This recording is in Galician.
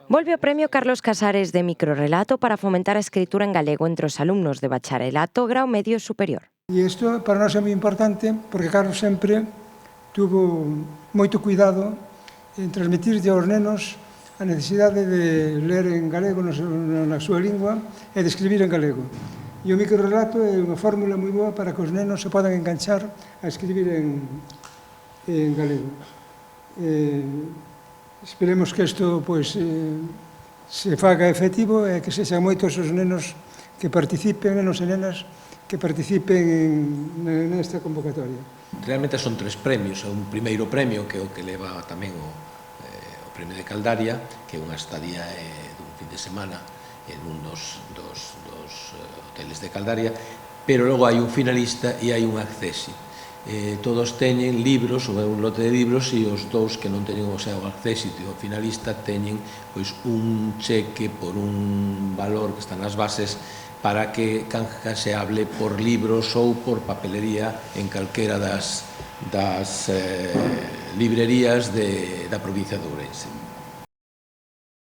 Volve o Premio Carlos Casares de Microrrelato para fomentar a escritura en galego entre os alumnos de bacharelato grao medio superior. E isto para nós é moi importante porque Carlos sempre tuvo moito cuidado en transmitirlle aos nenos a necesidade de ler en galego na súa lingua e de escribir en galego. E o microrrelato é unha fórmula moi boa para que os nenos se podan enganchar a escribir en galego. Esperemos que isto se faga efectivo e que sexan moitos os nenos que participen, nenos e nenas, que participen nesta convocatoria. Realmente son 3 premios. Un primeiro premio, que é o que leva tamén o premio de Caldaria, que é unha estadía dun fin de semana en un dos hoteles de Caldaria, pero logo hai un finalista e hai un accesi. Todos teñen libros, ou un lote de libros, e os dous que non teñen o seu accesi e o finalista teñen un cheque por un valor que está nas bases para que canjeable por libros ou por papelería en calquera das librerías da provincia de Ourense.